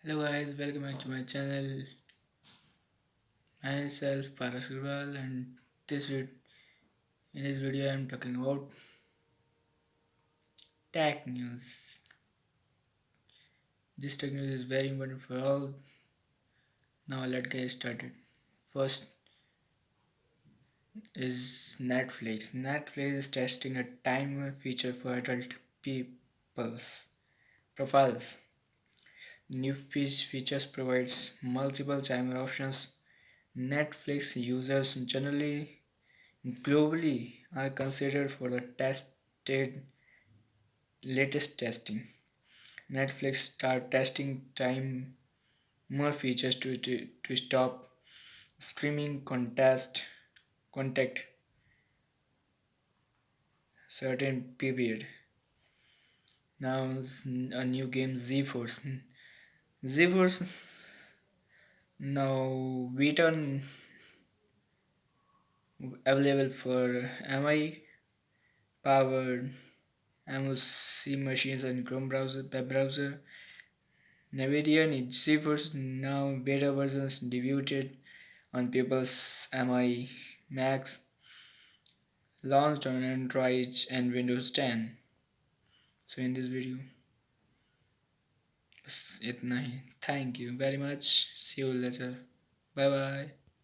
Hello guys, welcome back to my channel. Myself Agarwal, and in this video I am talking about tech news. This tech news is very important for all. Now let's get started. First is Netflix. Netflix is testing a timer feature for adult people's profiles. New features provides multiple timer options. Netflix users generally globally are considered for the tested latest testing. Netflix start testing time more features to stop streaming contact certain period. Now a new game Geforce. Geforce now beta available for MI powered MOC machines and Chrome browser, web browser. Nvidia and Geforce now beta versions debuted on people's MI Macs, launched on Android and Windows 10. So in this video बस इतना ही. Thank you very much. See you later. Bye bye.